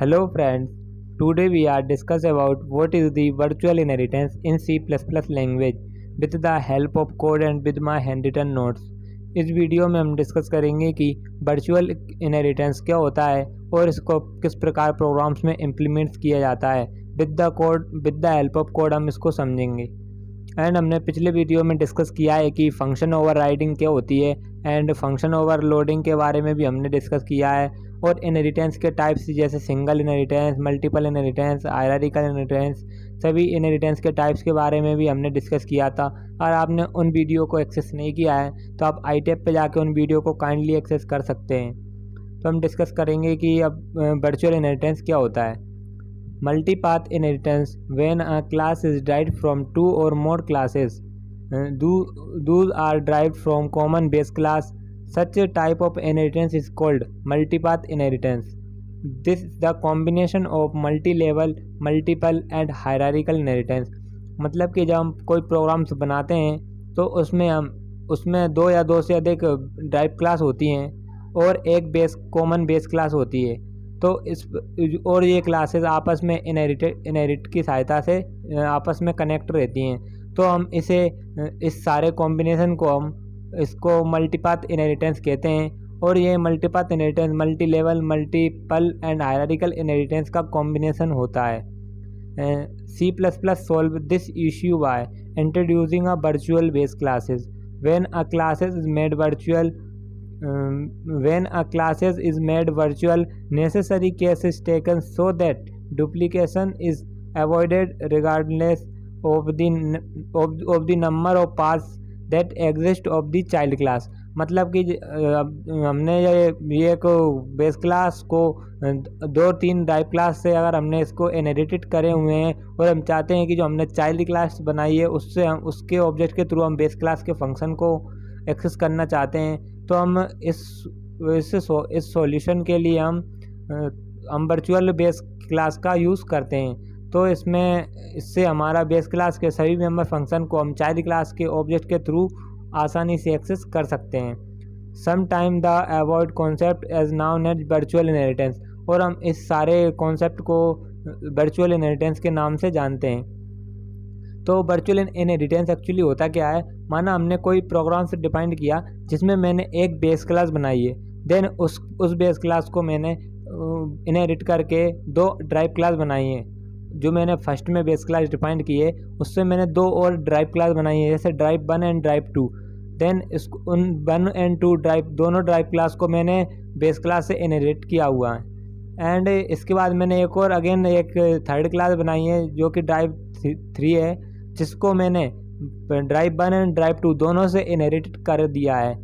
Hello friends, today we are discuss about what is the virtual inheritance in C++ language with the help of code and with my handwritten notes। इस video में हम discuss करेंगे कि virtual inheritance क्या होता है और इसको किस प्रकार प्रोग्राम्स में इम्प्लीमेंट किया जाता है। With the help of code हम इसको समझेंगे। एंड हमने पिछले वीडियो में डिस्कस किया है कि फंक्शन ओवरराइडिंग क्या होती है एंड फंक्शन ओवरलोडिंग के बारे में भी हमने डिस्कस किया है, और इनहेरिटेंस के टाइप्स जैसे single inheritance, multiple inheritance, hierarchical inheritance, सभी इनहेरिटेंस के टाइप्स के बारे में भी हमने डिस्कस किया था। और आपने उन वीडियो को एक्सेस नहीं किया है तो आप iTab पे जाके उन वीडियो को काइंडली एक्सेस कर सकते हैं। तो हम डिस्कस करेंगे कि अब वर्चुअल इनहेरिटेंस क्या होता है। Multipath inheritance, when a class is derived from two or more classes, those are derived from common base class. Such a type of inheritance is called multipath inheritance. This is the combination of multi-level, multiple and hierarchical inheritance। मतलब कि जब हम कोई programmes बनाते हैं तो उसमें दो या दो से अधिक ड्राइव क्लास होती हैं और एक कॉमन बेस क्लास होती है। तो और ये क्लासेस आपस में इनहेरिट की सहायता से आपस में कनेक्ट रहती हैं। तो हम इस सारे कॉम्बिनेशन को इसको मल्टीपाथ इनहेरिटेंस कहते हैं। और ये multipath inheritance multi level, multiple and hierarchical inheritance का कॉम्बिनेशन होता है। C++ solve this issue by introducing a virtual base classes। When a classes is made virtual, necessary case is taken so that duplication is avoided regardless of the number of paths that exist of the child class। मतलब कि हमने ये एक base class को दो तीन drive class से अगर हमने इसको इनहेरिटेड करे हुए हैं और हम चाहते हैं कि जो हमने चाइल्ड क्लास बनाई है उससे हम उसके ऑब्जेक्ट के थ्रू हम बेस क्लास के फंक्शन को एक्सेस करना चाहते हैं, तो हम इस सॉल्यूशन के लिए हम वर्चुअल बेस क्लास का यूज़ करते हैं। तो इससे हमारा बेस क्लास के सभी मेंबर फंक्शन को हम चाइल्ड क्लास के ऑब्जेक्ट के थ्रू आसानी से एक्सेस कर सकते हैं। Some time the avoid concept as known as virtual inheritance, और हम इस सारे कॉन्सेप्ट को वर्चुअल इनहेरिटेंस के नाम से जानते हैं। तो वर्चुअल इनहेरिटेंस एक्चुअली होता क्या है, माना हमने कोई प्रोग्राम से डिफाइन किया जिसमें मैंने एक बेस क्लास बनाई है, देन उस बेस क्लास को मैंने इनहेरिट करके दो ड्राइव क्लास बनाई है। जो मैंने फर्स्ट में बेस क्लास डिफाइन की है उससे मैंने दो और ड्राइव क्लास बनाई है, जैसे ड्राइव 1 एंड ड्राइव 2। देन उन 1 एंड 2 दोनों ड्राइव क्लास को मैंने बेस क्लास से इनहेरिट किया हुआ है। एंड इसके बाद मैंने एक थर्ड क्लास बनाई है जो कि ड्राइव 3 है, जिसको मैंने ड्राइव 1 एंड ड्राइव 2 दोनों से इनहेरिट कर दिया है।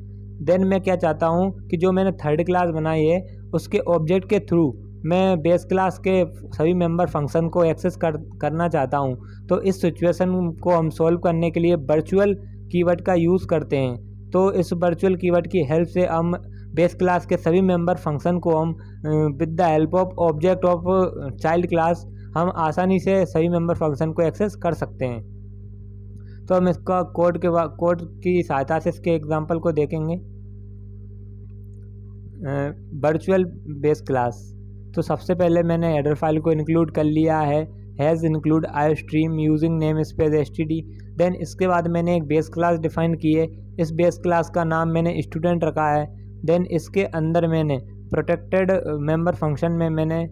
देन मैं क्या चाहता हूँ कि जो मैंने थर्ड क्लास बनाई है उसके ऑब्जेक्ट के थ्रू मैं बेस क्लास के सभी मेंबर फंक्शन को एक्सेस करना चाहता हूँ। तो इस सिचुएशन को हम सॉल्व करने के लिए वर्चुअल कीवर्ड का यूज़ करते हैं। तो इस वर्चुअल कीवर्ड की हेल्प से हम बेस क्लास के सभी मेंबर फंक्शन को हम with the help of object of child class हम आसानी से सभी मेंबर फंक्शन को एक्सेस कर सकते हैं। तो हम इसका कोड की सहायता से इसके एग्जांपल को देखेंगे। वर्चुअल बेस क्लास, तो सबसे पहले मैंने हेडर फाइल को इंक्लूड कर लिया है, hash include iostream using name space std। Then इसके बाद मैंने एक बेस क्लास डिफाइन की है, इस बेस क्लास का नाम मैंने स्टूडेंट रखा है। देन इसके अंदर मैंने प्रोटेक्टेड मेंबर फंक्शन में मैंने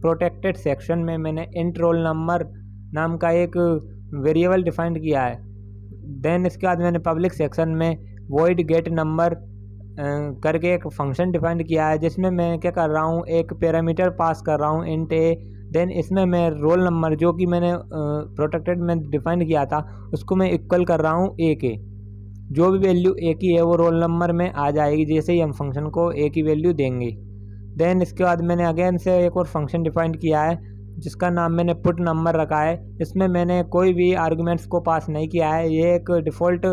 प्रोटेक्टेड सेक्शन में मैंने इंट रोल नंबर नाम का एक वेरिएबल डिफाइन किया है। देन इसके बाद मैंने पब्लिक सेक्शन में void get number करके एक फंक्शन डिफाइन किया है, जिसमें मैं क्या कर रहा हूँ, एक पैरामीटर पास कर रहा हूँ int a। देन इसमें मैं रोल नंबर जो कि मैंने प्रोटेक्टेड में डिफाइन किया था उसको मैं इक्वल कर रहा हूँ a के। जो भी वैल्यू a की है वो रोल नंबर में आ जाएगी जैसे ही हम फंक्शन को a की वैल्यू देंगे। देन इसके बाद मैंने अगेन से एक और फंक्शन डिफाइन किया है जिसका नाम मैंने पुट नंबर रखा है। इसमें मैंने कोई भी आर्गुमेंट्स को पास नहीं किया है, ये एक डिफ़ॉल्ट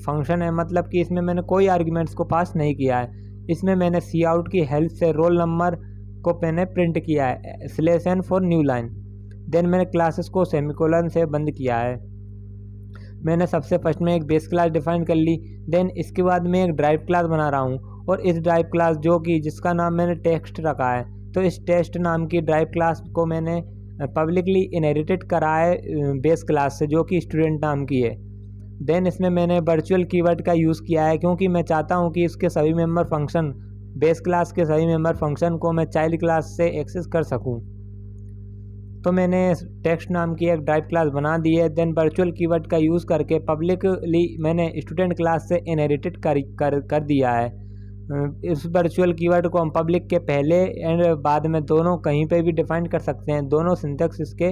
फंक्शन है, मतलब कि इसमें मैंने कोई आर्गुमेंट्स को पास नहीं किया है। इसमें मैंने सी आउट की हेल्प से रोल नंबर को मैंने प्रिंट किया है /n for new line. Then मैंने क्लासेस को सेमीकोलन से बंद किया है। मैंने सबसे फर्स्ट में एक बेस क्लास डिफाइन कर ली। देन इसके बाद मैं एक ड्राइव क्लास बना रहा हूँ और इस ड्राइव क्लास जो कि जिसका नाम मैंने टेक्स्ट रखा है, तो इस टेस्ट नाम की ड्राइव क्लास को मैंने पब्लिकली इनहेरिटेड करा है बेस क्लास से जो कि स्टूडेंट नाम की है। देन इसमें मैंने वर्चुअल कीवर्ड का यूज़ किया है क्योंकि मैं चाहता हूँ कि इसके सभी मेंबर फंक्शन, बेस क्लास के सभी मेंबर फंक्शन को मैं चाइल्ड क्लास से एक्सेस कर सकूँ। तो मैंने टेक्स्ट नाम की एक ड्राइव क्लास बना दी है। देन वर्चुअल कीवर्ड का यूज़ करके पब्लिकली मैंने स्टूडेंट क्लास से इनहेरिटेड कर दिया है। इस वर्चुअल कीवर्ड को हम पब्लिक के पहले एंड बाद में दोनों कहीं पे भी डिफाइन कर सकते हैं। दोनों सिंटैक्स इसके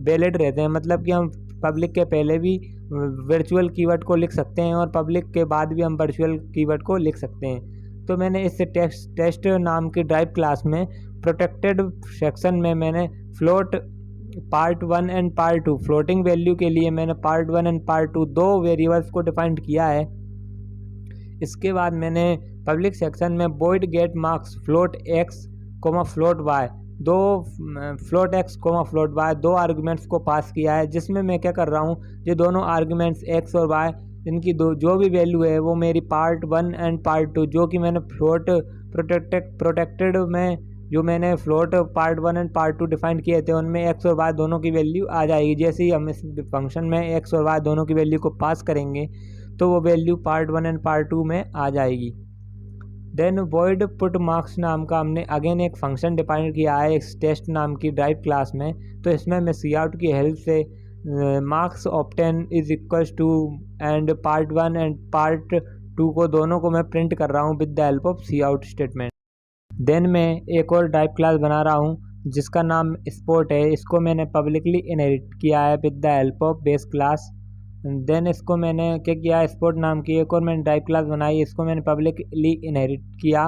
वैलिड रहते हैं, मतलब कि हम पब्लिक के पहले भी वर्चुअल कीवर्ड को लिख सकते हैं और पब्लिक के बाद भी हम वर्चुअल कीवर्ड को लिख सकते हैं। तो मैंने इस टेस्ट नाम की ड्राइव क्लास में प्रोटेक्टेड सेक्शन में मैंने float part 1 and part 2 floating value के लिए मैंने पार्ट 1 एंड पार्ट 2 दो वेरिएबल्स को डिफाइंड किया है। इसके बाद मैंने पब्लिक सेक्शन में void get marks float x comma float y दो float x comma float y दो आर्गुमेंट्स को पास किया है, जिसमें मैं क्या कर रहा हूँ, ये दोनों आर्गुमेंट्स एक्स और वाई इनकी जो भी वैल्यू है वो मेरी पार्ट 1 एंड पार्ट 2 जो कि मैंने फ्लोट प्रोटेक्टेड में जो मैंने float part 1 and part 2 define किए थे उनमें एक्स और वाई दोनों की वैल्यू आ जाएगी। जैसे ही हम इस फंक्शन में एक्स और वाई दोनों की वैल्यू को पास करेंगे तो वो वैल्यू पार्ट 1 एंड पार्ट 2 में आ जाएगी। देन वॉइड पुट मार्क्स नाम का हमने अगेन एक फंक्शन डिफाइन किया है इस टेस्ट नाम की ड्राइव क्लास में। तो इसमें मैं सी आउट की हेल्प से marks obtain is equals to and part 1 and part 2 को दोनों को मैं प्रिंट कर रहा हूँ with the help of C out statement. Then मैं एक और ड्राइव क्लास बना रहा हूँ जिसका नाम स्पोर्ट है। इसको मैंने पब्लिकली इनहेरिट किया है with the help of base class. Then इसको मैंने क्या किया, स्पोर्ट नाम की एक और मैंने ड्राइव क्लास बनाई, इसको मैंने पब्लिकली इनहेरिट किया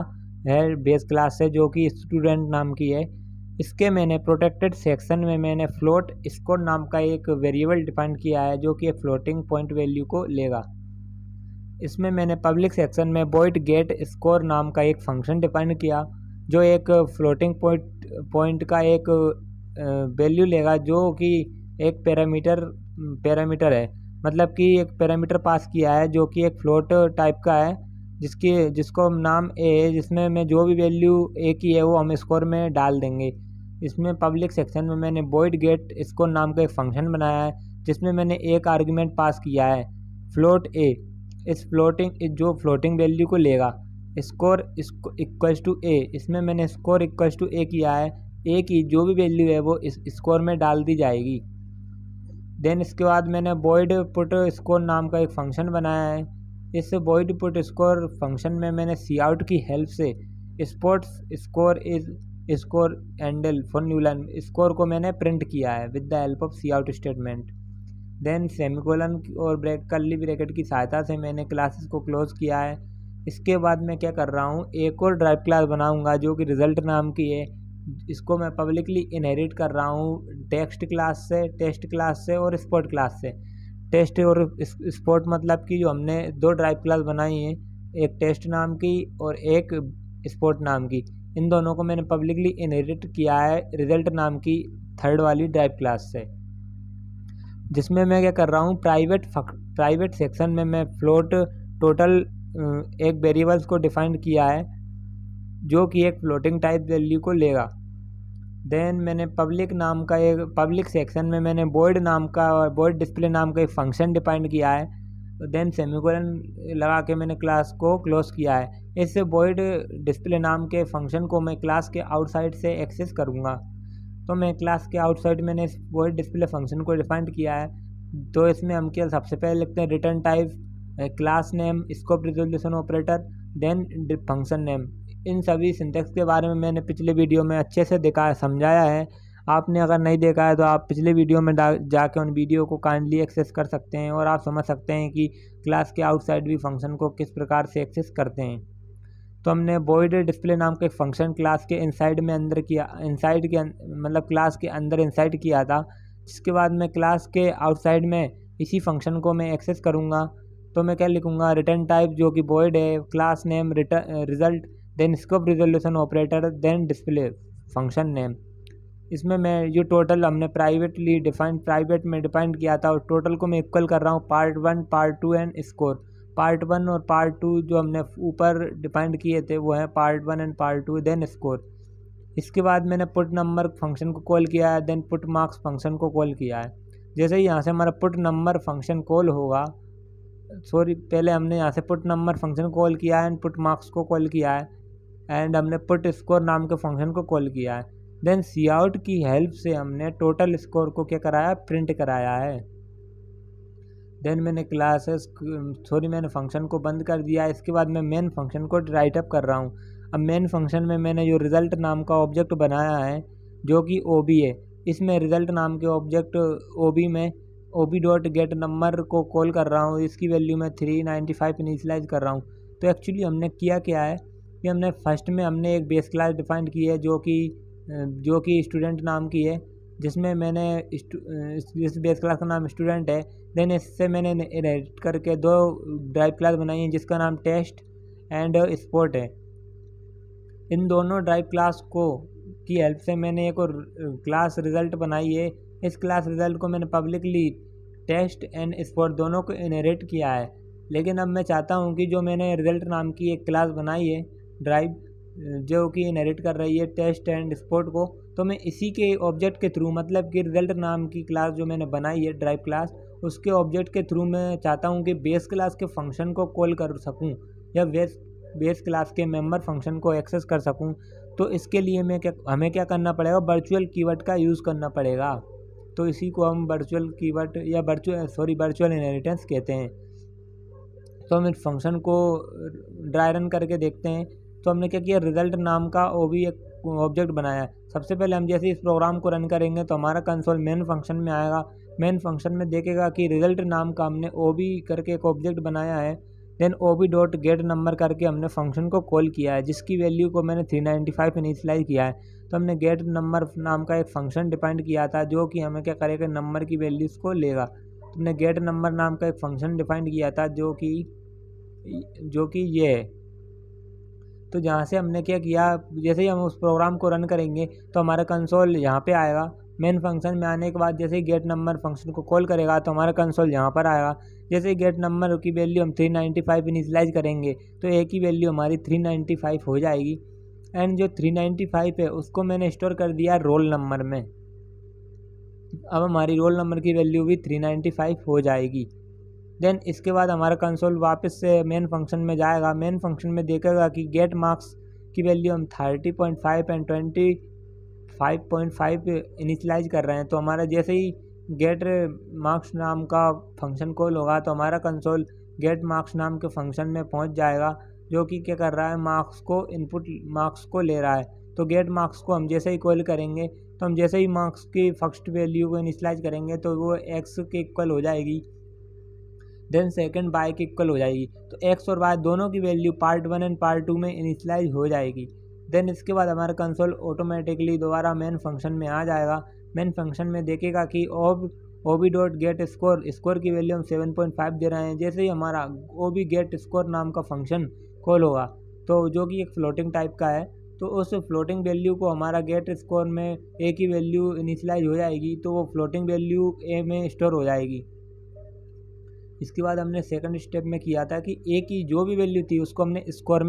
है बेस क्लास से जो कि स्टूडेंट नाम की है। इसके मैंने प्रोटेक्टेड सेक्शन में मैंने फ्लोट स्कोर नाम का एक वेरिएबल डिफाइन किया है जो कि एक फ्लोटिंग पॉइंट वैल्यू को लेगा। इसमें मैंने पब्लिक सेक्शन में वॉइड गेट स्कोर नाम का एक फंक्शन डिफाइन किया जो एक फ्लोटिंग पॉइंट का एक वैल्यू लेगा जो कि एक पैरामीटर है, मतलब कि एक पैरामीटर पास किया है जो कि एक फ्लोट टाइप का है जिसको नाम ए है, जिसमें मैं जो भी वैल्यू ए की है वो हम स्कोर में डाल देंगे। इसमें पब्लिक सेक्शन में मैंने वॉइड गेट स्कोर नाम का एक फंक्शन बनाया है जिसमें मैंने एक आर्गुमेंट पास किया है फ्लोट ए। इस फ्लोटिंग वैल्यू को लेगा स्कोर इक्वल्स टू ए। इसमें मैंने स्कोर इक्वल्स टू ए किया है, ए की जो भी वैल्यू है वो इस स्कोर में डाल दी जाएगी। देन इसके बाद मैंने वॉइड पुट स्कोर नाम का एक फंक्शन बनाया है। इस वॉइड पुट स्कोर फंक्शन में मैंने सी आउट की हेल्प से sports score is score endl for newline score को मैंने प्रिंट किया है with the help of C out statement. Then semicolon और कर्ली ब्रैकेट की सहायता से मैंने क्लासेस को क्लोज किया है। इसके बाद मैं क्या कर रहा हूँ, एक और ड्राइव क्लास बनाऊँगा जो कि रिजल्ट नाम की है। इसको मैं पब्लिकली इनहेरिट कर रहा हूँ टेक्स्ट क्लास से और स्पोर्ट क्लास से। टेस्ट और स्पोर्ट मतलब कि जो हमने दो ड्राइव क्लास बनाई हैं, एक टेस्ट नाम की और एक स्पोर्ट नाम की, इन दोनों को मैंने पब्लिकली इनहेरिट किया है रिजल्ट नाम की थर्ड वाली ड्राइव क्लास से, जिसमें मैं क्या कर रहा हूँ प्राइवेट सेक्शन में मैं फ्लोट टोटल एक वेरिएबल्स को डिफाइन किया है जो कि एक फ्लोटिंग टाइप वैल्यू को लेगा। देन मैंने पब्लिक सेक्शन में मैंने वॉइड डिस्प्ले नाम का एक फंक्शन डिफाइन किया है। देन सेमीकोलन लगा के मैंने क्लास को क्लोज किया है। इस वॉइड डिस्प्ले नाम के फंक्शन को मैं क्लास के आउटसाइड से एक्सेस करूँगा। तो मैं क्लास के आउटसाइड मैंने इस वॉइड डिस्प्ले फंक्शन को डिफाइन किया है। तो इसमें हम क्या सबसे पहले लिखते हैं return type, class name, scope resolution operator, then function name. इन सभी सिंटैक्स के बारे में मैंने पिछले वीडियो में अच्छे से समझाया है। आपने अगर नहीं देखा है तो आप पिछले वीडियो में जाके उन वीडियो को काइंडली एक्सेस कर सकते हैं और आप समझ सकते हैं कि क्लास के आउटसाइड भी फंक्शन को किस प्रकार से एक्सेस करते हैं। तो हमने वॉइड डिस्प्ले नाम का एक फंक्शन क्लास के क्लास के अंदर इंसाइड किया था, जिसके बाद मैं क्लास के आउटसाइड में इसी फंक्शन को मैं एक्सेस करूँगा। तो मैं क्या लिखूँगा, रिटर्न टाइप जो कि वॉइड है, class name result, then scope resolution operator, then display function name. इसमें मैं जो टोटल हमने प्राइवेट में डिफाइन किया था और टोटल को मैं इक्वल कर रहा हूँ part 1 part 2 and score. Part 1 और पार्ट 2 जो हमने ऊपर डिफाइंड किए थे वो है part 1 and part 2, then score. इसके बाद मैंने पुट नंबर फंक्शन को कॉल किया है, देन पुट मार्क्स फंक्शन को कॉल किया है। जैसे ही यहाँ से हमारा पुट नंबर फंक्शन कॉल होगा, पहले हमने यहाँ से पुट नंबर फंक्शन कॉल किया है एंड पुट मार्क्स को कॉल किया है एंड हमने पुट स्कोर नाम के फंक्शन को कॉल किया है। देन सी आउट की हेल्प से हमने टोटल स्कोर को क्या कराया, प्रिंट कराया है। देन मैंने मैंने फंक्शन को बंद कर दिया। इसके बाद मैं मेन फंक्शन को राइट अप कर रहा हूँ। अब मेन फंक्शन में मैंने जो रिज़ल्ट नाम का ऑब्जेक्ट बनाया है जो कि ओ बी है, इसमें रिज़ल्ट नाम के ऑब्जेक्ट ओ बी में O B dot get number को कॉल कर रहा हूँ। इसकी वैल्यू मैं 395 इनिशियलाइज कर रहा हूँ। तो एक्चुअली हमने किया क्या है कि हमने फर्स्ट में हमने एक बेस क्लास डिफाइन की है जो कि स्टूडेंट नाम की है, जिसमें मैंने इस बेस क्लास का नाम स्टूडेंट है। देन इससे मैंने इनहेरिट करके दो ड्राइव क्लास बनाई हैं जिसका नाम टेस्ट एंड स्पोर्ट है। इन दोनों ड्राइव क्लास की हेल्प से मैंने एक और क्लास रिज़ल्ट बनाई है। इस क्लास रिज़ल्ट को मैंने पब्लिकली टेस्ट एंड स्पोर्ट दोनों को इनहेरिट किया है। लेकिन अब मैं चाहता हूँ कि जो मैंने रिज़ल्ट नाम की एक क्लास बनाई है ड्राइव जो कि इनहेरिट कर रही है टेस्ट एंड स्पोर्ट को, तो मैं इसी के ऑब्जेक्ट के थ्रू, मतलब कि रिज़ल्ट नाम की क्लास जो मैंने बनाई है ड्राइव क्लास, उसके ऑब्जेक्ट के थ्रू मैं चाहता हूँ कि बेस क्लास के फंक्शन को कॉल कर सकूँ या बेस क्लास के मेंबर फंक्शन को एक्सेस कर सकूँ। तो इसके लिए हमें क्या करना पड़ेगा, वर्चुअल कीवर्ड का यूज़ करना पड़ेगा। तो इसी को हम वर्चुअल कीवर्ड या वर्चुअल इनहेरिटेंस कहते हैं। तो हम इस फंक्शन को ड्राई रन करके देखते हैं। तो हमने क्या किया, रिज़ल्ट नाम का ओ बी एक ऑब्जेक्ट बनाया है। सबसे पहले हम जैसे इस प्रोग्राम को रन करेंगे तो हमारा कंसोल मेन फंक्शन में आएगा। मेन फंक्शन में देखेगा कि रिज़ल्ट नाम का हमने ओ बी करके एक ऑब्जेक्ट बनाया है। Then O B dot get number करके हमने फंक्शन को कॉल किया है जिसकी वैल्यू को मैंने 395 इनिशियलाइज किया है। तो हमने गेट नंबर नाम का एक फंक्शन डिफाइंड किया था जो कि हमें क्या करेगा, नंबर की वैल्यूज़ को लेगा। तो हमने गेट नंबर नाम का एक फंक्शन डिफाइंड किया था जो कि ये है। तो जहाँ से हमने क्या किया, जैसे ही हम उस प्रोग्राम को रन करेंगे तो हमारा कंसोल यहाँ पे आएगा। मेन फंक्शन में आने के बाद जैसे ही गेट नंबर फंक्शन को कॉल करेगा तो हमारा कंसोल यहाँ पर आएगा। जैसे ही गेट नंबर की वैल्यू हम 395 इनिशियलाइज करेंगे तो एक ही वैल्यू हमारी 395 हो जाएगी। एंड जो 395 है उसको मैंने स्टोर कर दिया रोल नंबर में। अब हमारी रोल नंबर की वैल्यू भी 395 हो जाएगी। देन इसके बाद हमारा कंसोल वापस से मेन फंक्शन में जाएगा। मेन फंक्शन में देखेगा कि गेट मार्क्स की वैल्यू हम 30.5 एंड 25.5 इनिशियलाइज कर रहे हैं। तो हमारा जैसे ही गेट मार्क्स नाम का फंक्शन कॉल होगा तो हमारा कंसोल गेट मार्क्स नाम के फंक्शन में पहुंच जाएगा जो कि क्या कर रहा है, इनपुट मार्क्स को ले रहा है। तो गेट मार्क्स को हम जैसे ही कॉल करेंगे तो हम जैसे ही मार्क्स की फर्स्ट वैल्यू को इनिशियलाइज करेंगे तो वो एक्स के इक्वल हो जाएगी। देन सेकंड बाय के इक्वल हो जाएगी। तो एक्स और वाई दोनों की वैल्यू पार्ट 1 एंड पार्ट 2 में इनिशियलाइज हो जाएगी। देन इसके बाद हमारा कंसोल ऑटोमेटिकली दोबारा मेन फंक्शन में आ जाएगा। मेन फंक्शन में देखेगा कि O B dot get score की वैल्यू हम 7.5 दे रहे हैं। जैसे ही हमारा ओ बी गेट स्कोर नाम का फंक्शन कॉल होगा तो जो कि एक फ्लोटिंग टाइप का है, तो उस फ्लोटिंग वैल्यू को हमारा गेट स्कोर में ए की वैल्यू इनिशियलाइज हो जाएगी। तो वो फ्लोटिंग वैल्यू ए में स्टोर हो जाएगी। इसके बाद हमने सेकंड स्टेप में किया था कि ए की जो भी वैल्यू थी उसको हमने स्कोर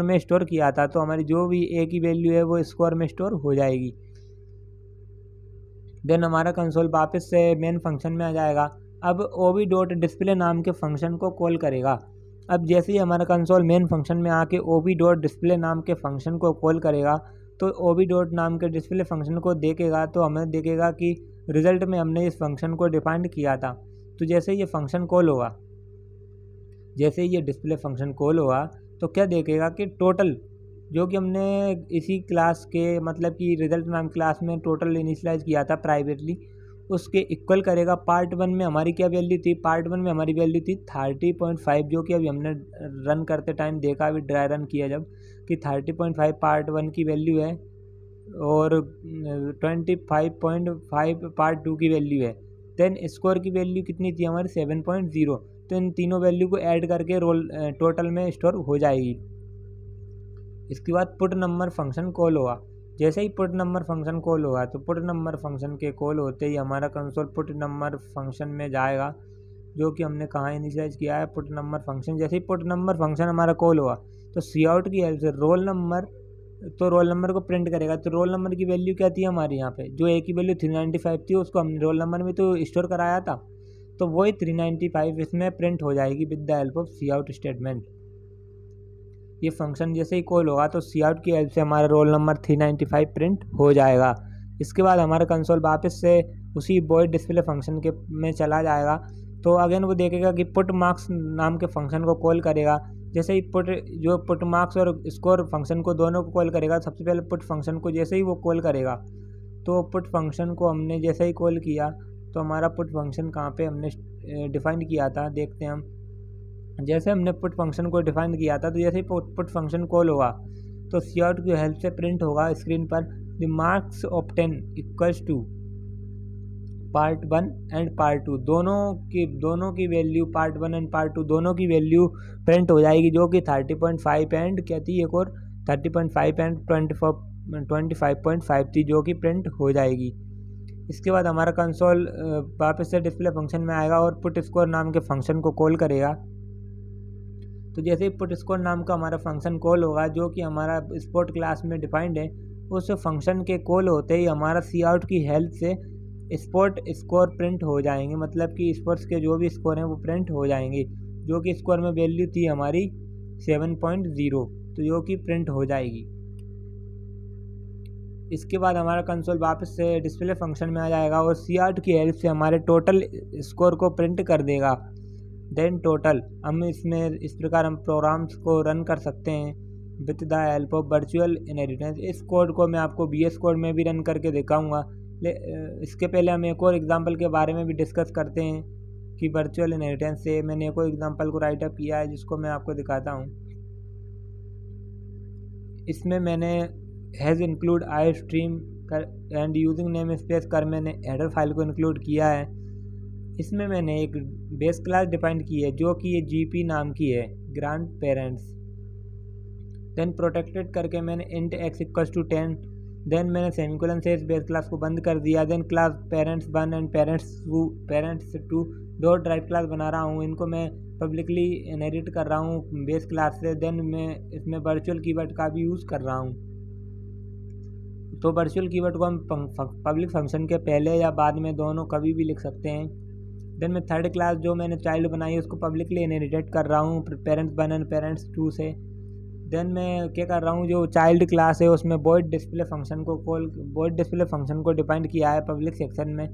में स्टोर किया था। तो हमारी जो भी ए की वैल्यू है वो स्कोर में स्टोर हो जाएगी। देन हमारा कंसोल वापस से मेन फंक्शन में आ जाएगा। अब ओ बी डॉट डिस्प्ले नाम के फंक्शन को कॉल करेगा। अब जैसे ही हमारा कंसोल मेन फंक्शन में आके ओ बी डॉट डिस्प्ले नाम के फंक्शन को कॉल करेगा तो ओ बी डॉट नाम के डिस्प्ले फंक्शन को देखेगा तो हमें देखेगा कि रिज़ल्ट में हमने इस फंक्शन को डिफाइंड किया था। तो जैसे ये फंक्शन कॉल होगा, जैसे ये डिस्प्ले फंक्शन कॉल होगा तो क्या देखेगा कि टोटल जो कि हमने इसी क्लास के, मतलब कि रिज़ल्ट नाम क्लास में टोटल इनिशियलाइज किया था प्राइवेटली, उसके इक्वल करेगा। पार्ट 1 में हमारी क्या वैल्यू थी, पार्ट 1 में हमारी वैल्यू थी 30.5 जो कि अभी हमने रन करते टाइम देखा, अभी ड्राई रन किया जब, कि 30.5 पार्ट 1 की वैल्यू है और 25.5 पार्ट 2 की वैल्यू है। देन स्कोर की वैल्यू कितनी थी हमारी 7.0। तो इन तीनों वैल्यू को ऐड करके टोटल में स्टोर हो जाएगी। इसके बाद पुट नंबर फंक्शन कॉल होगा। जैसे ही पुट नंबर फंक्शन कॉल होगा तो पुट नंबर फंक्शन के कॉल होते ही हमारा कंसोल पुट नंबर फंक्शन में जाएगा। जो कि हमने कहाँ इनिशियलाइज किया है, पुट नंबर फंक्शन। जैसे ही पुट नंबर फंक्शन हमारा कॉल हुआ तो सी आउट की हेल्प से रोल नंबर को प्रिंट करेगा। तो रोल नंबर की वैल्यू क्या थी हमारी यहाँ पे, जो ए की वैल्यू 395 थी उसको हमने रोल नंबर में तो स्टोर कराया था, तो वही 395 इसमें प्रिंट हो जाएगी with the help of C out statement. ये फंक्शन जैसे ही कॉल होगा तो सी आउट की हेल्प से हमारा रोल नंबर 395 प्रिंट हो जाएगा। इसके बाद हमारा कंसोल वापस से उसी वॉइड डिस्प्ले फंक्शन के में चला जाएगा। तो अगेन वो देखेगा कि पुट मार्क्स नाम के फंक्शन को कॉल करेगा। जैसे ही पुट मार्क्स और स्कोर फंक्शन को दोनों को कॉल करेगा, सबसे पहले पुट फंक्शन को जैसे ही वो कॉल करेगा, तो पुट फंक्शन को हमने जैसे ही कॉल किया तो हमारा पुट फंक्शन कहाँ पे हमने डिफाइन किया था, देखते हैं हम। जैसे हमने पुट फंक्शन को डिफाइन किया था तो जैसे ही पुट फंक्शन कॉल होगा तो सी आउट की हेल्प से प्रिंट होगा स्क्रीन पर the marks of 10 equals to part 1 and part 2। दोनों की वैल्यू, पार्ट 1 एंड पार्ट 2 दोनों की वैल्यू प्रिंट हो जाएगी, जो कि 30.5 एंड क्या थी एक और 30.5 एंड 25.5 थी, जो कि प्रिंट हो जाएगी। इसके बाद हमारा कंसोल वापस से डिस्प्ले फंक्शन में आएगा और पुट स्कोर नाम के फंक्शन को कॉल करेगा। तो जैसे ही पुट स्कोर नाम का हमारा फंक्शन कॉल होगा, जो कि हमारा स्पोर्ट क्लास में डिफाइंड है, उस फंक्शन के कॉल होते ही हमारा सी आउट की हेल्प से स्पोर्ट स्कोर प्रिंट हो जाएंगे। मतलब कि स्पोर्ट्स के जो भी स्कोर हैं वो प्रिंट हो जाएंगे, जो कि स्कोर में वैल्यू थी हमारी 7.0, तो जो कि प्रिंट हो जाएगी। इसके बाद हमारा कंसोल वापस से डिस्प्ले फंक्शन में आ जाएगा और सी आउट की हेल्प से हमारे टोटल स्कोर को प्रिंट कर देगा। देन टोटल हम इसमें इस प्रकार हम प्रोग्राम्स को रन कर सकते हैं with the help of virtual inheritance. इस कोड को मैं आपको VS कोड में भी रन करके दिखाऊंगा। इसके पहले हम एक और एग्जांपल के बारे में भी डिस्कस करते हैं कि वर्चुअल इनहेरिटेंस से मैंने एक और एग्जांपल को राइट अप किया है, जिसको मैं आपको दिखाता हूँ। इसमें मैंने हैज़ इंक्लूड आई स्ट्रीम कर एंड यूजिंग नेम स्पेस कर मैंने हेडर फाइल को इंक्लूड किया है। इसमें मैंने एक बेस क्लास डिफाइन की है, जो कि ये GP नाम की है, ग्रांड पेरेंट्स। देन प्रोटेक्टेड करके मैंने int x equals to 10। Then मैंने सेमीकोलन से इस बेस क्लास को बंद कर दिया। Then class parents 1 and parents 2 दो ड्राइव क्लास बना रहा हूँ, इनको मैं पब्लिकली इनहेरिट कर रहा हूँ बेस क्लास से। देन मैं इसमें वर्चुअल कीवर्ड का भी यूज़ कर रहा हूँ। तो वर्चुअल कीवर्ड को हम पब्लिक फंक्शन के पहले या बाद में दोनों कभी भी लिख सकते हैं। देन मैं थर्ड क्लास जो मैंने चाइल्ड बनाई है उसको पब्लिकली इनहेरिट कर रहा हूँ पेरेंट्स 1 एंड पेरेंट्स 2 से। देन मैं क्या कर रहा हूँ, जो चाइल्ड क्लास है उसमें वॉइड डिस्प्ले फंक्शन को डिफाइन किया है पब्लिक सेक्शन में।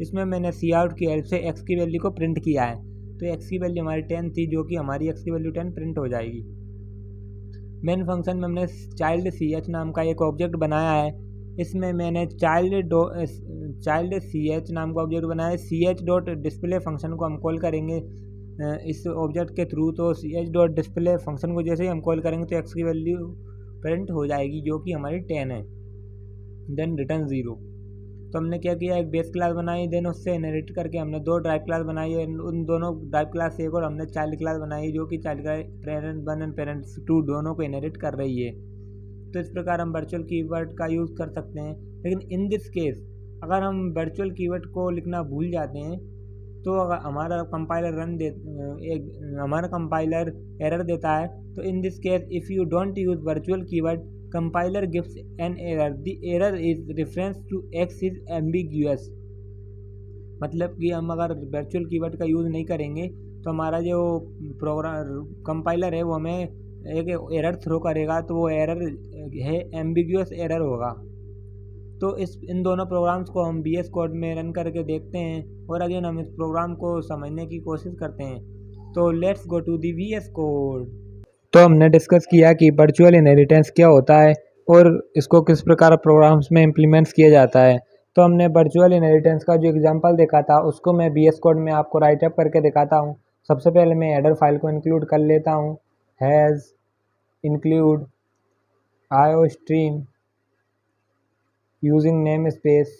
इसमें मैंने सी आउट की हेल्प से x की वैल्यू को प्रिंट किया है। तो x की वैल्यू हमारी 10 थी, जो कि हमारी x की वैल्यू 10 प्रिंट हो जाएगी। मेन फंक्शन में हमने चाइल्ड ch नाम का एक ऑब्जेक्ट बनाया है। इसमें मैंने चाइल्ड ch नाम का ऑब्जेक्ट बनाया है। ch डॉट डिस्प्ले फंक्शन को हम कॉल करेंगे इस ऑब्जेक्ट के थ्रू। तो ch डॉट डिस्प्ले फंक्शन को जैसे ही हम कॉल करेंगे तो x की वैल्यू प्रिंट हो जाएगी, जो कि हमारी 10 है। Then return 0। तो हमने क्या किया, एक बेस क्लास बनाई, देन उससे इनहेरिट करके हमने दो ड्राइव क्लास बनाई है। उन दोनों ड्राइव क्लास से एक और हमने चाइल्ड क्लास बनाई, जो कि चाइल्ड पेरेंट्स 1 एंड पेरेंट्स 2 दोनों को इनहेरिट कर रही है। तो इस प्रकार हम वर्चुअल कीवर्ड का यूज़ कर सकते हैं। लेकिन इन दिस केस अगर हम वर्चुअल कीवर्ड को लिखना भूल जाते हैं तो अगर हमारा कंपाइलर एरर देता है। तो in this case if you don't use virtual keyword compiler gives an error. The error is reference to x is ambiguous. मतलब कि हम अगर वर्चुअल कीवर्ड का यूज़ नहीं करेंगे तो हमारा जो प्रोग्राम कंपाइलर है वो हमें एक एरर थ्रो करेगा, तो वो एरर है एम्बिग्यूअस एरर होगा। तो इन दोनों प्रोग्राम्स को हम VS कोड में रन करके देखते हैं और अगेन हम इस प्रोग्राम को समझने की कोशिश करते हैं। तो let's go to the VS code. तो हमने डिस्कस किया कि वर्चुअल इनहेरिटेंस क्या होता है और इसको किस प्रकार प्रोग्राम्स में इम्प्लीमेंट्स किया जाता है। तो हमने वर्चुअल इनहेरिटेंस का जो एग्जांपल देखा था उसको मैं VS कोड में आपको राइट अप करके दिखाता हूँ। सबसे पहले मैं हेडर फाइल को इंक्लूड कर लेता हूँ। Has include iostream using namespace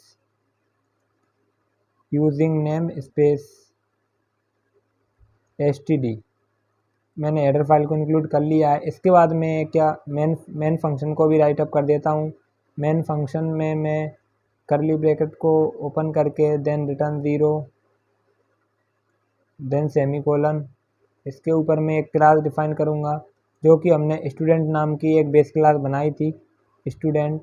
std। मैंने हेडर फाइल को इंक्लूड कर लिया है। इसके बाद मैं मेन फंक्शन को भी राइट अप कर देता हूँ। मेन फंक्शन में मैं करली ब्रैकेट को ओपन करके देन रिटर्न 0 देन सेमीकोलन। इसके ऊपर मैं एक क्लास डिफाइन करूँगा जो कि हमने स्टूडेंट नाम की एक बेस क्लास बनाई थी स्टूडेंट।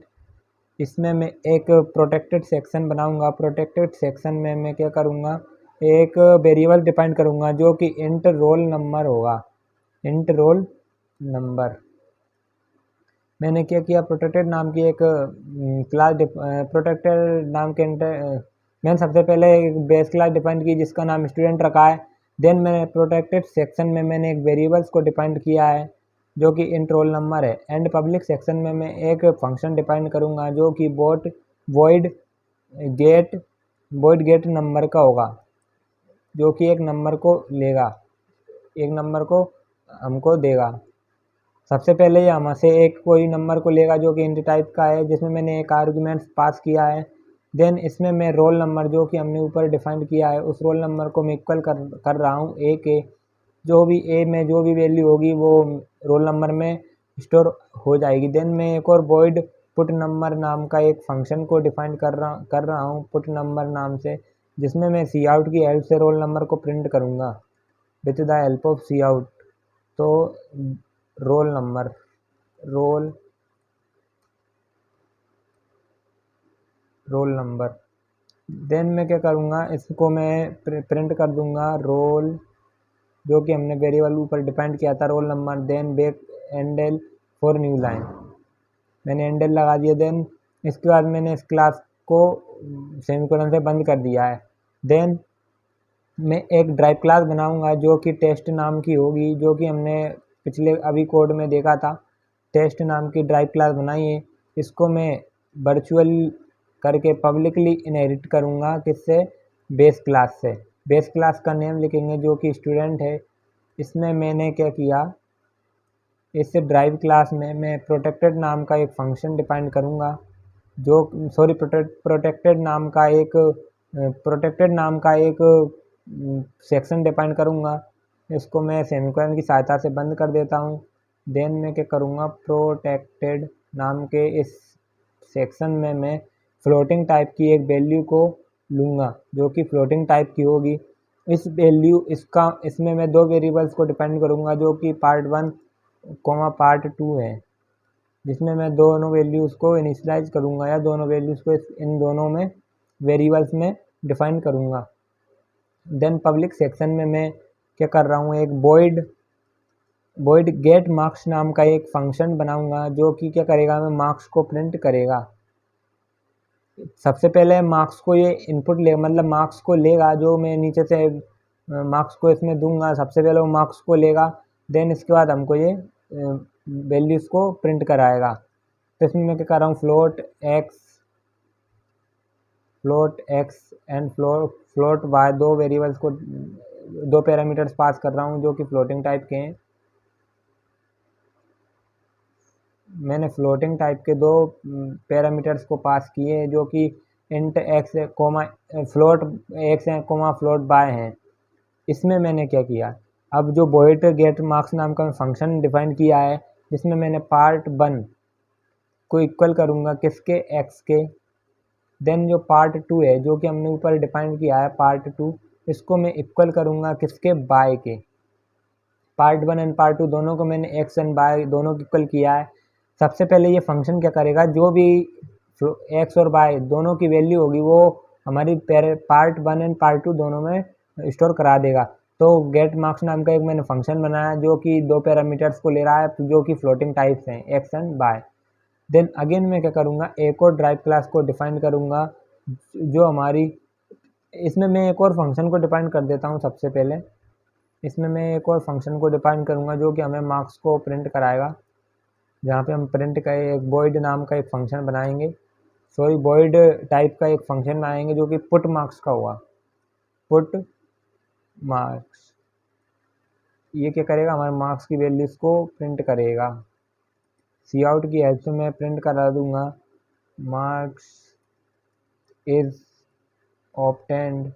इसमें मैं एक प्रोटेक्टेड सेक्शन बनाऊंगा। प्रोटेक्टेड सेक्शन में मैं क्या करूँगा, एक वेरिएबल डिफाइन करूँगा जो कि इंट रोल नंबर होगा। इंट रोल नंबर मैंने क्या किया, प्रोटेक्टेड नाम की एक क्लास प्रोटेक्टेड नाम के मैंने सबसे पहले एक बेस क्लास डिफाइन की जिसका नाम स्टूडेंट रखा है। देन मैंने प्रोटेक्टेड सेक्शन में मैंने एक वेरिएबल्स को डिफाइन किया है जो कि इंट रोल नंबर है। एंड पब्लिक सेक्शन में मैं एक फंक्शन डिफाइन करूँगा जो कि वॉइड गेट नंबर का होगा, जो कि एक नंबर को लेगा, एक नंबर को हमको देगा। सबसे पहले ये हमसे एक कोई नंबर को लेगा जो कि इंट टाइप का है, जिसमें मैंने एक आर्गुमेंट्स पास किया है। देन इसमें मैं रोल नंबर जो कि हमने ऊपर डिफाइन किया है उस रोल नंबर को मैं इक्वल कर रहा हूँ ए के। जो भी ए में जो भी वैल्यू होगी वो रोल नंबर में स्टोर हो जाएगी। देन मैं एक और वॉइड पुट नंबर नाम का एक फंक्शन को डिफाइन कर रहा हूँ पुट नंबर नाम से, जिसमें मैं सी आउट की हेल्प से रोल नंबर को प्रिंट करूँगा with the help of C out. तो roll number roll number then मैं क्या करूँगा, इसको मैं प्रिंट कर दूँगा रोल, जो कि हमने वेरिएबल ऊपर डिपेंड किया था roll number. Then back endl for new line, मैंने एंडल लगा दिया। देन इसके बाद मैंने इस क्लास को सेमीकोलन से बंद कर दिया है। देन मैं एक ड्राइव क्लास बनाऊंगा जो कि टेस्ट नाम की होगी, जो कि हमने पिछले अभी कोड में देखा था। टेस्ट नाम की ड्राइव क्लास बनाई है। इसको मैं वर्चुअल करके पब्लिकली इनहेरिट करूँगा किससे, बेस क्लास से। बेस क्लास का नेम लिखेंगे जो कि स्टूडेंट है। इसमें मैंने क्या किया, इस ड्राइव क्लास में मैं प्रोटेक्टेड नाम का एक फंक्शन डिफाइन करूँगा जो प्रोटेक्टेड नाम का एक सेक्शन डिफाइन करूँगा। इसको मैं सेमीकोलन की सहायता से बंद कर देता हूँ। देन मैं क्या करूँगा, प्रोटेक्टेड नाम के इस सेक्शन में मैं फ्लोटिंग टाइप की एक वैल्यू को लूँगा जो कि फ्लोटिंग टाइप की होगी। इसमें मैं दो वेरिएबल्स को डिफाइन करूँगा जो कि पार्ट 1 पार्ट 2 है, जिसमें मैं दोनों वैल्यूज़ को इनिशियलाइज करूँगा या दोनों वैल्यूज़ को इन दोनों में वेरिएबल्स में डिफाइन करूँगा। देन पब्लिक सेक्शन में मैं क्या कर रहा हूँ, एक वॉइड गेट मार्क्स नाम का एक फंक्शन बनाऊँगा जो कि क्या करेगा, मैं मार्क्स को प्रिंट करेगा। सबसे पहले मार्क्स को ये इनपुट ले, मतलब मार्क्स को लेगा, जो मैं नीचे से मार्क्स को इसमें दूंगा। सबसे पहले वो मार्क्स को लेगा, देन इसके बाद हमको ये वैल्यूज़ को प्रिंट कराएगा। तो इसमें मैं क्या कर रहा हूँ, float x and float y, दो वेरिएबल्स को, दो पैरामीटर्स पास कर रहा हूँ जो कि फ्लोटिंग टाइप के हैं। मैंने फ्लोटिंग टाइप के दो पैरामीटर्स को पास किए जो कि int x comma float x है कोमा फ्लोट बाय हैं। इसमें मैंने क्या किया, अब जो वॉइड गेट मार्क्स नाम का फंक्शन डिफाइन किया है जिसमें मैंने पार्ट 1 को इक्वल करूँगा किसके, एक्स के। देन जो पार्ट 2 है जो कि हमने ऊपर डिफाइन किया है पार्ट 2, इसको मैं इक्वल करूँगा किसके, बाय के। पार्ट 1 एंड पार्ट 2 दोनों को मैंने एक्स एंड बाय दोनों को इक्वल किया है। सबसे पहले ये फंक्शन क्या करेगा, जो भी एक्स और बाय दोनों की वैल्यू होगी वो हमारी पार्ट 1 एंड पार्ट 2 दोनों में स्टोर करा देगा। तो गेट मार्क्स नाम का एक मैंने फंक्शन बनाया जो कि दो पैरामीटर्स को ले रहा है जो कि फ्लोटिंग टाइप्स हैं, x and by. Then again मैं क्या करूँगा, एक और ड्राइव क्लास को डिफाइन करूँगा जो हमारी, इसमें मैं एक और फंक्शन को डिफाइन कर देता हूँ। सबसे पहले इसमें मैं एक और फंक्शन को डिफाइन करूँगा जो कि हमें मार्क्स को प्रिंट कराएगा, जहाँ पे हम प्रिंट का एक वॉइड नाम का एक फंक्शन बनाएंगे, वॉइड टाइप का एक फंक्शन बनाएंगे जो कि पुट मार्क्स का होगा। पुट मार्क्स ये क्या करेगा, हमारे मार्क्स की वैल्यूज़ को प्रिंट करेगा। सी आउट की हेल्प से मैं प्रिंट करा दूंगा मार्क्स इज ऑब्टेन्ड।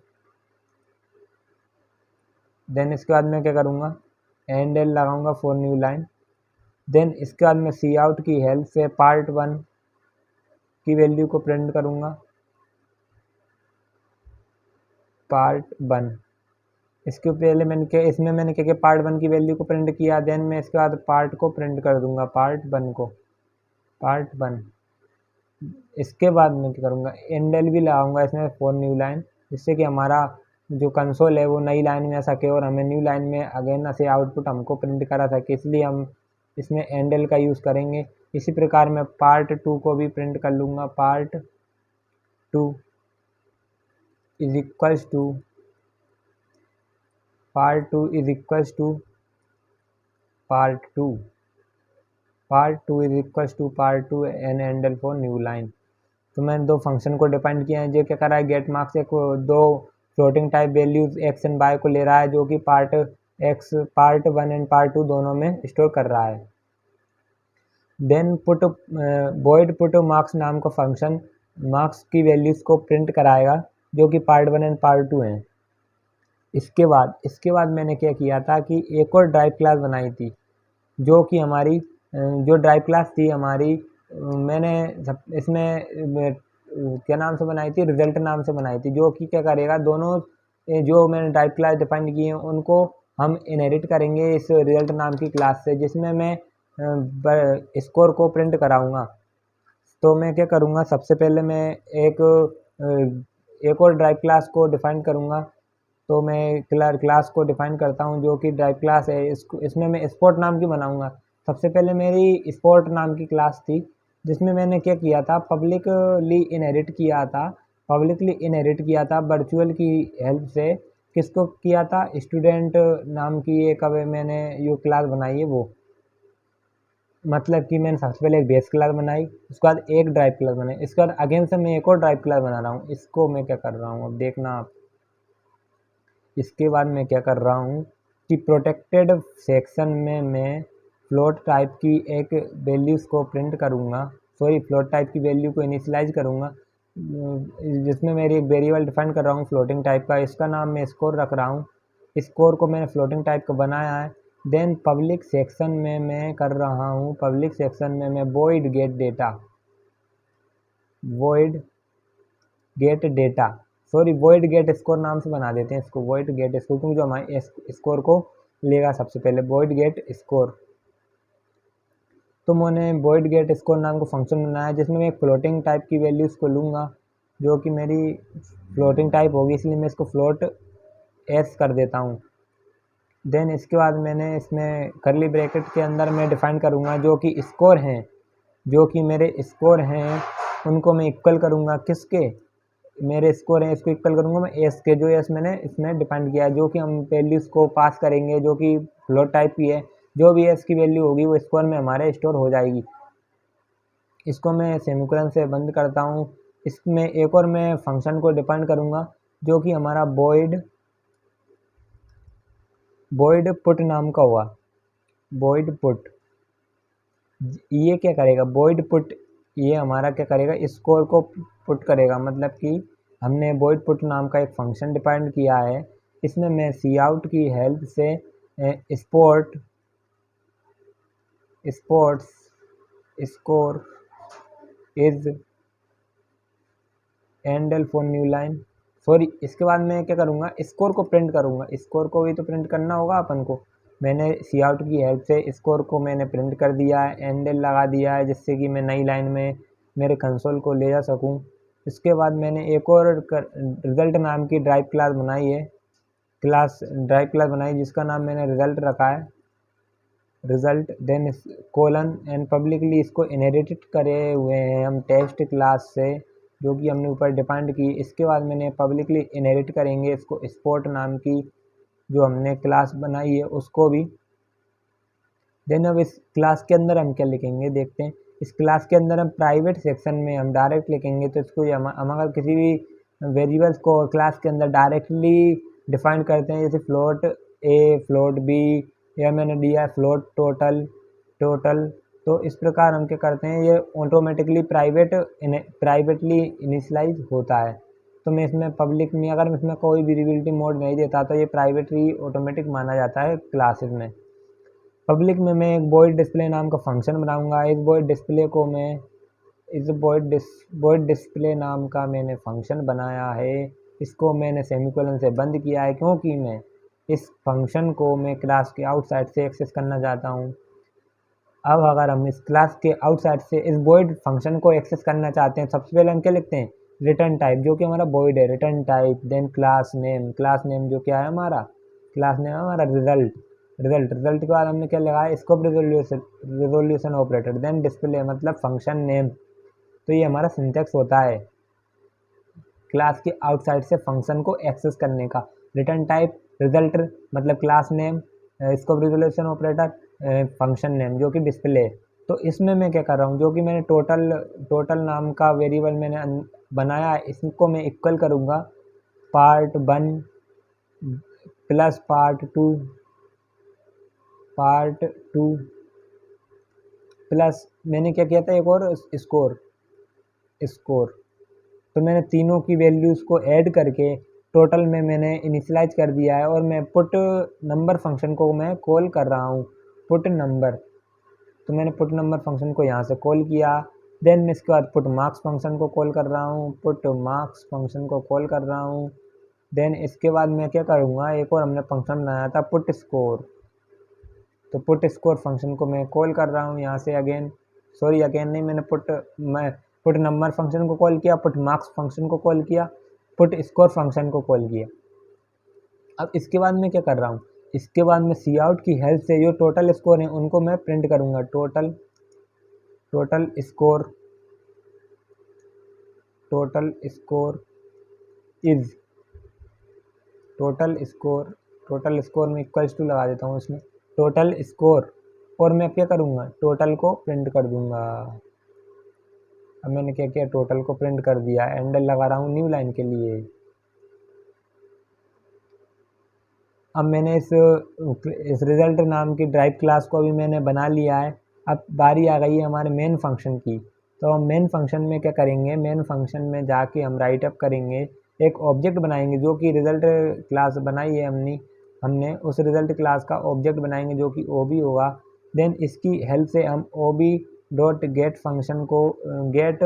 देन इसके बाद मैं क्या करूँगा, एंड एल लगाऊंगा फॉर न्यू लाइन। देन इसके बाद मैं सी आउट की हेल्प से पार्ट 1 की वैल्यू को प्रिंट करूँगा, पार्ट 1। इसके पहले इसमें मैंने क्या किया, पार्ट 1 की वैल्यू को प्रिंट किया, देन मैं इसके बाद पार्ट को प्रिंट कर दूंगा, पार्ट 1 को, पार्ट 1। इसके बाद मैं क्या करूँगा, एंडल भी लगाऊंगा इसमें फॉर न्यू लाइन, जिससे कि हमारा जो कंसोल है वो नई लाइन में आ सके और हमें न्यू लाइन में अगेन से आउटपुट हमको प्रिंट करा सके, इसलिए हम इसमें एंडल का यूज़ करेंगे। इसी प्रकार मैं पार्ट 2 को भी प्रिंट कर लूँगा, part 2 is equals to, part 2 is equals to part 2, part 2 is equals to part 2 n endl for new line. तो मैंने दो फंक्शन को डिफाइन किया है, जो क्या कर रहा है, गेट मार्क्स एक दो floating type values x and y को ले रहा है, जो कि पार्ट 1 एंड पार्ट 2 दोनों में स्टोर कर रहा है। Then put void put marks नाम का फंक्शन मार्क्स की वैल्यूज़ को प्रिंट कराएगा, जो कि पार्ट 1 एंड पार्ट 2 हैं। इसके बाद मैंने क्या किया था कि एक और ड्राइव क्लास बनाई थी, जो कि हमारी जो ड्राइव क्लास थी हमारी, मैंने इसमें क्या नाम से बनाई थी, रिजल्ट नाम से बनाई थी, जो कि क्या करेगा, दोनों जो मैंने ड्राइव क्लास डिफाइन की हैं उनको हम इनहेरिट करेंगे इस रिजल्ट नाम की क्लास से, जिसमें मैं स्कोर को प्रिंट कराऊंगा। तो मैं क्या करूँगा, सबसे पहले मैं एक और ड्राइव क्लास को डिफाइन करूँगा। तो मैं क्लास को डिफाइन करता हूँ, जो कि ड्राइव क्लास है, इसमें मैं स्पोर्ट नाम की बनाऊँगा। सबसे पहले मेरी स्पोर्ट नाम की क्लास थी, जिसमें मैंने क्या किया था, पब्लिकली इनहेरिट किया था वर्चुअल की हेल्प से। किसको किया था, स्टूडेंट नाम की एक अब मैंने ये क्लास बनाई है वो, मतलब कि मैंने सबसे पहले एक बेस क्लास बनाई, उसके बाद एक ड्राइव क्लास बनाई, इसके बाद अगेन से मैं एक और ड्राइव क्लास बना रहा हूँ। इसको मैं क्या कर रहा हूँ, अब देखना आप, इसके बाद मैं क्या कर रहा हूँ कि प्रोटेक्टेड सेक्शन में मैं फ्लोट टाइप की एक वैल्यूज़ को प्रिंट करूँगा, फ्लोट टाइप की वैल्यू को इनिशियलाइज करूँगा, जिसमें मेरी एक वेरिएबल डिफाइन कर रहा हूँ फ्लोटिंग टाइप का, इसका नाम मैं स्कोर रख रहा हूँ। स्कोर को मैंने फ्लोटिंग टाइप का बनाया है। देन पब्लिक सेक्शन में मैं कर रहा हूँ, पब्लिक सेक्शन में मैं void get data, void get score नाम से बना देते हैं इसको, वॉइड गेट स्कोर, क्योंकि जो हमारे स्कोर को लेगा सबसे पहले, वॉइड गेट स्कोर। तो मैंने वॉइड गेट स्कोर नाम का फंक्शन बनाया, जिसमें मैं एक फ्लोटिंग टाइप की वैल्यूज़ को लूँगा, जो कि मेरी फ्लोटिंग टाइप होगी, इसलिए मैं इसको फ्लोट एस कर देता हूँ। देन इसके बाद मैंने इसमें करली ब्रैकेट के अंदर मैं डिफाइन करूँगा जो कि स्कोर हैं, जो कि मेरे स्कोर हैं उनको मैं इक्वल करूँगा, किसके, मेरे स्कोर हैं इसको इक्वल करूँगा मैं एस के, जो एस मैंने इसमें डिफाइन किया है, जो कि हम वैल्यूज़ को पास करेंगे, जो कि फ्लोट टाइप की है, जो भी एस की वैल्यू होगी वो स्कोर में हमारे स्टोर हो जाएगी। इसको मैं सेमीकोलन से बंद करता हूँ। इसमें एक और मैं फंक्शन को डिफाइन करूँगा, जो कि हमारा वॉइड पुट नाम का हुआ, वॉइड पुट। ये क्या करेगा, वॉइड पुट, ये हमारा क्या करेगा, स्कोर को पुट करेगा, मतलब कि हमने वॉइड पुट नाम का एक फंक्शन डिफाइन किया है। इसमें मैं सी आउट की हेल्प से sports score is endl for new line, इसके बाद मैं क्या करूँगा, स्कोर को प्रिंट करूँगा, स्कोर को भी तो प्रिंट करना होगा अपन को। मैंने सी आउट की हेल्प से स्कोर को मैंने प्रिंट कर दिया है, एंडल लगा दिया है, जिससे कि मैं नई लाइन में मेरे कंसोल को ले जा सकूँ। इसके बाद मैंने एक और रिज़ल्ट नाम की ड्राइव क्लास बनाई, जिसका नाम मैंने रिज़ल्ट रखा है, result, then colon and publicly इसको इनहेरिटेड करे हुए हैं हम टेस्ट क्लास से, जो कि हमने ऊपर डिफाइंड की। इसके बाद मैंने पब्लिकली इनहेरिट करेंगे इसको स्पोर्ट नाम की जो हमने क्लास बनाई है उसको भी। देन अब इस क्लास के अंदर हम क्या लिखेंगे देखते हैं। इस क्लास के अंदर हम प्राइवेट सेक्शन में हम डायरेक्ट लिखेंगे, तो इसको हम अगर किसी भी वेरिएबल्स को क्लास के अंदर डायरेक्टली डिफाइन करते हैं, जैसे फ्लोट ए, फ्लोट बी, या मैंने दिया है फ्लोट टोटल, तो इस प्रकार हम क्या करते हैं, ये ऑटोमेटिकली प्राइवेटली इनिशियलाइज होता है। तो मैं इसमें पब्लिक में अगर मैं इसमें कोई विजिबिलिटी मोड नहीं देता तो ये प्राइवेटली ऑटोमेटिक माना जाता है क्लासेस में। पब्लिक में मैं एक वॉइड डिस्प्ले नाम का फंक्शन बनाऊंगा। इस वॉइड डिस्प्ले नाम का मैंने फंक्शन बनाया है, इसको मैंने सेमीकोलन से बंद किया है, क्योंकि मैं इस फंक्शन को मैं क्लास के आउटसाइड से एक्सेस करना चाहता हूँ। अब अगर हम इस क्लास के आउटसाइड से इस वॉइड फंक्शन को एक्सेस करना चाहते हैं, सबसे पहले हम क्या लिखते हैं, रिटर्न टाइप, जो कि हमारा वॉइड है, return type, then class name जो क्या है हमारा, क्लास नेम हमारा रिजल्ट के बाद हमने क्या लगाया, scope resolution operator, then display मतलब फंक्शन नेम। तो ये हमारा सिंटेक्स होता है क्लास के आउटसाइड से फंक्शन को एक्सेस करने का। रिटर्न टाइप, रिजल्ट मतलब class name, scope resolution operator, function name जो कि डिस्प्ले है। तो इसमें मैं क्या कर रहा हूँ, जो कि मैंने टोटल नाम का वेरिएबल मैंने बनाया है, इसको मैं इक्वल करूँगा पार्ट 1 प्लस पार्ट 2 प्लस मैंने क्या किया था, एक और स्कोर। तो मैंने तीनों की वैल्यूज़ को ऐड करके टोटल में मैंने इनिशियलाइज कर दिया है, और मैं पुट नंबर फंक्शन को मैं कॉल कर रहा हूँ, पुट नंबर। तो मैंने पुट नंबर फंक्शन को यहाँ से कॉल किया, देन मैं इसके बाद पुट मार्क्स फंक्शन को कॉल कर रहा हूँ, देन इसके बाद मैं क्या करूँगा, एक और हमने फंक्शन बनाया था पुट स्कोर। तो पुट स्कोर फंक्शन को मैं कॉल कर रहा हूँ यहाँ से अगेन नहीं, मैंने पुट नंबर फंक्शन को कॉल किया, पुट मार्क्स फंक्शन को कॉल किया, पुट स्कोर फंक्शन को कॉल किया। अब इसके बाद मैं क्या कर रहा हूँ, इसके बाद मैं सी आउट की हेल्प से जो टोटल स्कोर हैं उनको मैं प्रिंट करूँगा, टोटल स्कोर में इक्वल्स टू लगा देता हूँ इसमें, टोटल स्कोर, और मैं क्या करूँगा, टोटल को प्रिंट कर दूँगा। अब मैंने क्या किया, टोटल को प्रिंट कर दिया, एंडल लगा रहा हूँ न्यू लाइन के लिए। अब मैंने इस रिजल्ट नाम की ड्राइव क्लास को भी मैंने बना लिया है। अब बारी आ गई है हमारे मेन फंक्शन की। तो हम मेन फंक्शन में क्या करेंगे, मेन फंक्शन में जाके हम राइट अप करेंगे, एक ऑब्जेक्ट बनाएंगे जो कि रिज़ल्ट क्लास बनाई है हमने उस रिज़ल्ट क्लास का ऑब्जेक्ट बनाएंगे जो कि OB होगा। देन इसकी हेल्प से हम OB डॉट गेट फंक्शन को गेट